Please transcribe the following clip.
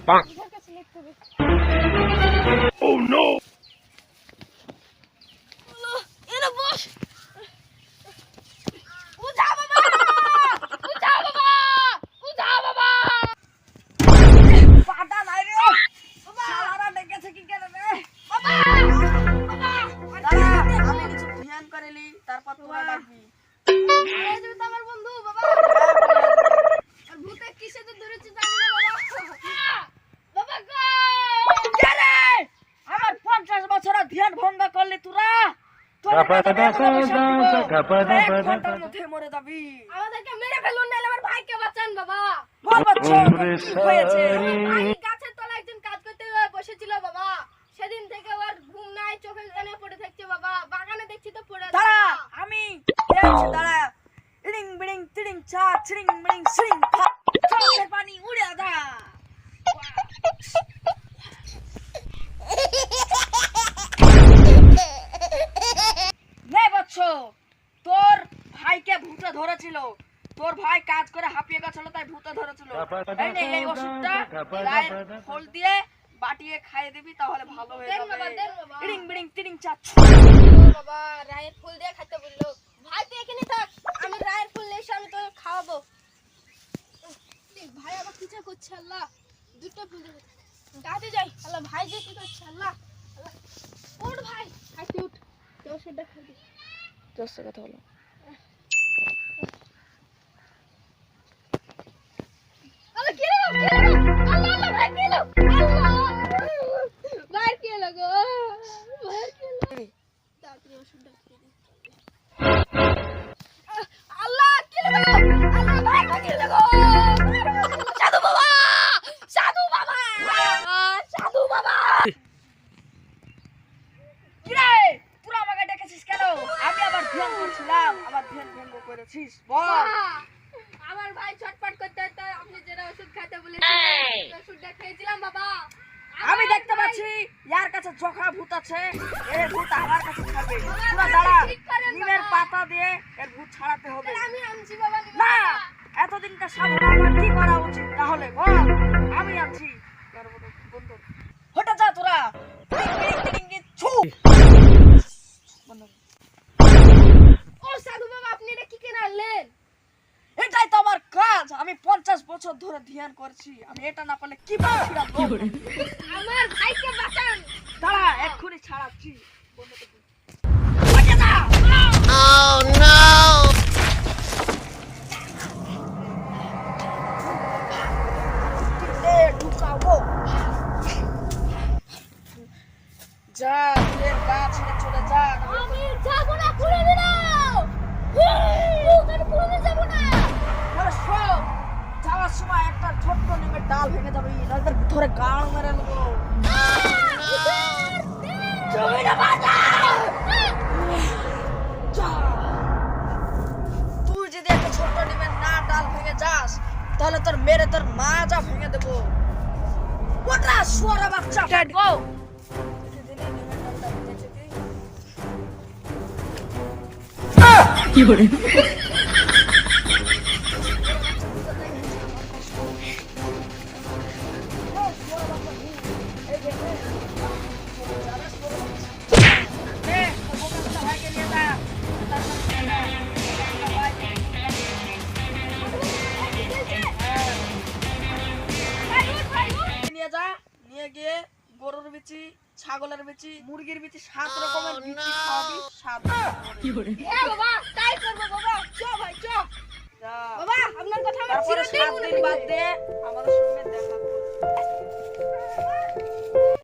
Oh no! আমাদেরকে মেরে ফেলুন নাহলে আমার ভাইকে বাঁচান বাবা। গাছের তলায় একজন কাজ করতে বসেছিল বাবা, সেদিন থেকে ওর ঘুম নাই, চোখের কানে পড়ে থাকছে বাবা, বাগানে দেখছি তো পড়ে আছে। আমি দাঁড়া ইডিং বিডিং তিডিং চা ছিড়িং মিডিং সিং চোখের পানি উড়ে দা। তোর ভাইকে ভূতে ধরেছিল, তোর ভাই কাজ করে হাঁপিয়ে গেছিল তাই ভূতে ধরেছিল। এই নে এই ওষুধটা রায়ের ফল দিয়ে বাটিয়ে খাইয়ে দিবি তাহলে ভালো হয়ে যাবে। ইডিং বিডিং তিডিং চা বাবা রায়ের ফুল দিয়ে খেতে বললো। ভাই তুই এখানে থাক, আমি রায়ের ফুল এসে আমি তোকে খাওয়াবো। ভাই আবার কিছু করছে, আল্লাহ দুটো ফুল গাছে যাই, আল্লাহ ভাই যে কি করছে, আল্লাহ উঠ ভাই, খাইতে উঠ, তোর ওষুধটা খাবি। তোর সাথে কথা বলো। আল্লাহ কি রে, আল্লাহ আল্লাহ ভাই কি লো, আল্লাহ ভাই কি লাগো, ভাই কি লাগো, তাড়াতাড়ি ওষুধটা খেয়ে দে। আল্লাহ কি লাগো, আল্লাহ ভাই কি লাগো, সাধু বাবা, সাধু বাবা, সাধু বাবা। কি রে পুরো আমাকে ডেকেছিস কেন? আমি আবার ধ্যান করছিলাম, আবার ধ্যান ভঙ্গ করেছিস বল। আমার ভাই ছটফট করতে করতে আপনি যেটা ওষুধ খেতে বলেছিলেন ওষুধটা খেয়েছিলাম বাবা। আমি দেখতে পাচ্ছি ইয়ার কাছে জখা ভূত আছে, এই ভূত আমার কাছে থাকবে। পুরো দাঁড়া, নিমের পাতা দিয়ে এর ভূত ছাড়াতে হবে। আমি আনছি বাবা। না এতদিনকার সাধনা আমার কি করা উচিত তাহলে বল? আমি আছি বন্ধু, হটে যা তোরা। ও সাধু বাবা আপনি এটা কি কেন আনলেন? এটাই তো আমার কাজ, আমি 50 বছর ধরে ধ্যান করছি, আমি এটা না পারলে কি পারছিলাম? আমার ভাইকে বাঁচান। দাঁড়া এক্ষুনি ছাড়াচ্ছি। যা তুই গা ছেড়ে চলে যা। আমি যাব না, পুরো দিন আমি পুরো দিন যাব না। আরে সব যাওয়ার সময় একটা ছোট্ট নিমের ডাল ভেঙে যাবে, নয়তো ধরে গাল মেরে নেবো। তুমি না বাঁচা। তুই যদি একটা ছোট্ট নিমের না ডাল ভেঙে যাস তাহলে তোর মেরে তোর মাজা ভেঙে দেবো। ওটা শুয়ারা বাচ্চা গো। কি করে নিয়ে গিয়ে গরুর বিচি, ছাগলের বিচি, মুরগির বিচি, 7 রকমের বিচি খাওয়াবি। 7 কি করে? হ্যাঁ বাবা তাই করব বাবা। চল ভাই চল। বাবা আপনার কথা আমার চিরদিন মনে থাকবে। বাদ দে আমাদের সঙ্গে দেখা করবে।